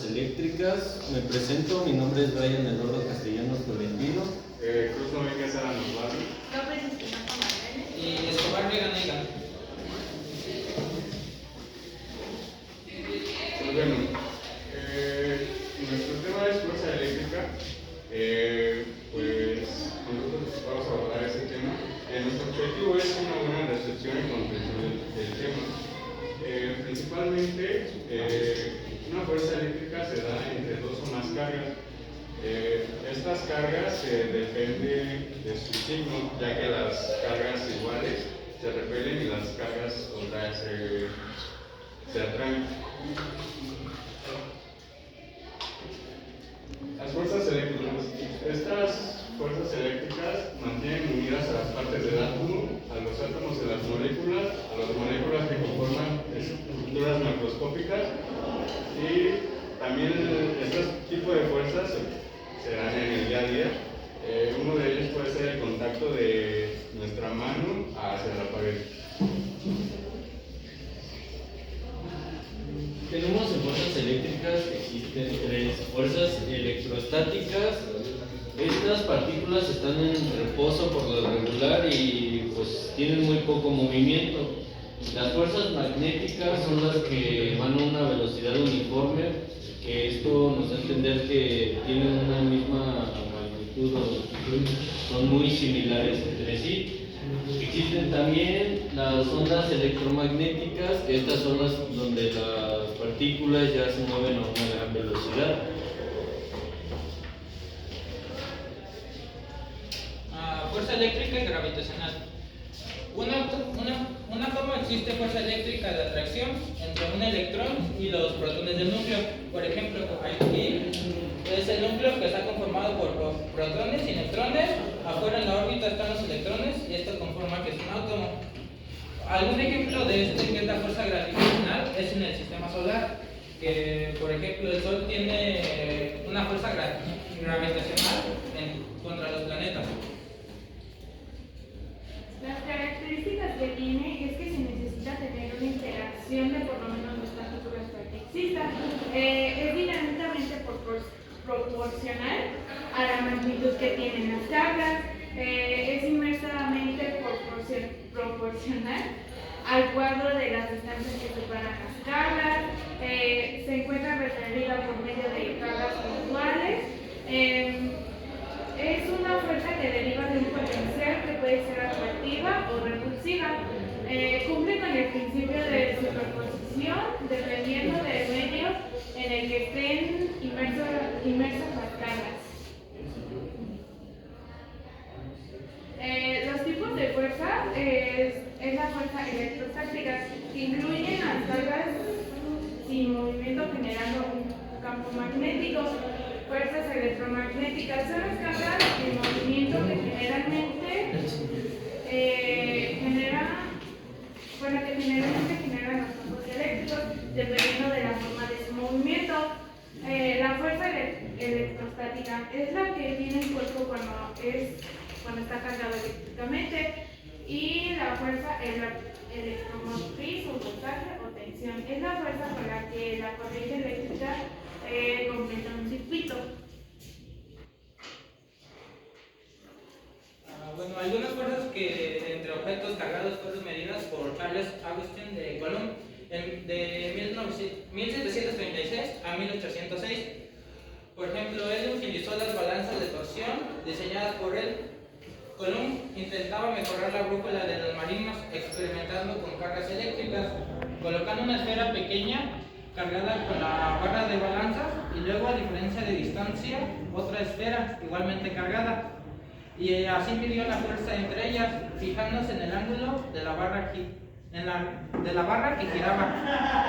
eléctricas. Me presento, mi nombre es Brian Eduardo Castellanos Tolentino. Cruz Domínguez Sara Osvaldo. López Espinosa Martínez. Y Escobar Vega Neiga. Pues bueno, nuestro tema es fuerza eléctrica. Pues nosotros vamos a abordar ese tema. Nuestro objetivo es una buena recepción y comprensión del tema. Principalmente, una fuerza eléctrica se da entre dos o más cargas. Estas cargas dependen de su signo, ya que las cargas iguales se repelen y las cargas contrarias se atraen. Las fuerzas eléctricas. Estas fuerzas eléctricas mantienen unidas a las partes del átomo, a los átomos de las moléculas, a las moléculas que conforman estructuras macroscópicas, y también este tipo de fuerzas se dan en el día a día. Uno de ellos puede ser el contacto de nuestra mano hacia la pared. Tenemos en fuerzas eléctricas, existen tres fuerzas electrostáticas. Estas partículas están en reposo por lo regular y pues tienen muy poco movimiento. Las fuerzas magnéticas son las que van a una velocidad uniforme, que esto nos da a entender que tienen una misma magnitud o longitud, son muy similares entre sí. Existen también las ondas electromagnéticas, estas son las donde las partículas ya se mueven a una gran velocidad. Fuerza eléctrica y gravitacional. Una forma existe fuerza eléctrica de atracción entre un electrón y los protones del núcleo. Por ejemplo, aquí es el núcleo que está conformado por protones y neutrones. Afuera en la órbita están los electrones y esto conforma que es un átomo. Algún ejemplo de esto que es la fuerza gravitacional es en el sistema solar, que por ejemplo el Sol tiene una fuerza gravitacional contra los planetas. Las características que tiene es que se necesita tener una interacción de por lo menos dos partículas para que exista. Es dinámicamente proporcional a la magnitud que tienen las cargas. Es inversamente proporcional al cuadro de las distancias que separan las cargas. Se encuentra referida por medio de cargas puntuales. Es una fuerza que deriva de un potencial que puede ser atractiva o repulsiva. Cumple con el principio de superposición dependiendo del medio en el que estén inmersas las cargas. Los tipos de fuerza es la fuerza electrostática, que incluyen las cargas sin movimiento generando un campo magnético. Fuerzas electromagnéticas son las cargas de movimiento que generalmente generan los campos eléctricos dependiendo de la forma de su movimiento. La fuerza electrostática es la que tiene el cuerpo cuando está cargado eléctricamente, y la fuerza electromotriz o voltaje o tensión es la fuerza con la que la corriente eléctrica completa un circuito. Bueno, algunas fuerzas que entre objetos cargados fueron medidas por Charles Augustin de Coulomb de 1736 a 1806. Por ejemplo, él utilizó las balanzas de torsión diseñadas por él. Coulomb intentaba mejorar la brújula de los marinos experimentando con cargas eléctricas, colocando una esfera pequeña cargada con la barra de balanzas y luego, a diferencia de distancia, otra esfera igualmente cargada. Y así midió la fuerza entre ellas, fijándose en el ángulo de la barra que giraba.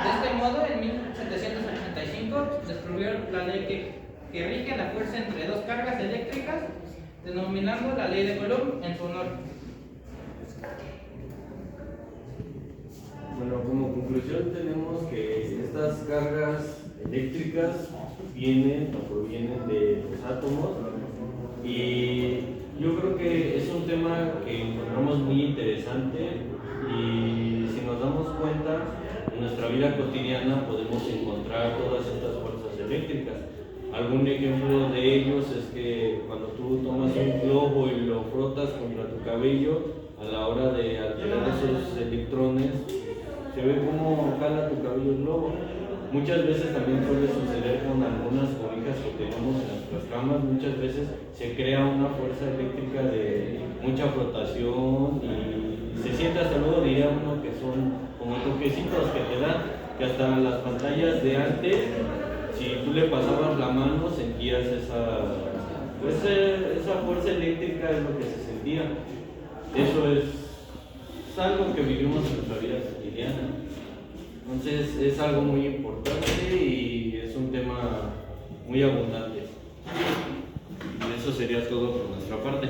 De este modo, en 1785 descubrió la ley que rige la fuerza entre dos cargas eléctricas, denominando la ley de Coulomb en su honor. Bueno, como conclusión tenemos que estas cargas eléctricas provienen de los átomos, y yo creo que es un tema que encontramos muy interesante, y nos damos cuenta, en nuestra vida cotidiana podemos encontrar todas estas fuerzas eléctricas. eléctricas. Algún ejemplo de ellos es que cuando tú tomas un globo y lo frotas contra tu cabello, a la hora de alterar esos electrones, se ve cómo jala tu cabello el globo. Muchas veces también suele suceder con algunas cobijas que tenemos en nuestras camas. Muchas veces se crea una fuerza eléctrica de mucha frotación y se siente, hasta luego diría uno que son como toquecitos que te dan, que hasta las pantallas de antes, si tú le pasabas la mano sentías esa fuerza eléctrica, es lo que se sentía. Eso es algo que vivimos en nuestra vida cotidiana. Entonces es algo muy importante y es un tema muy abundante. Y eso sería todo por nuestra parte.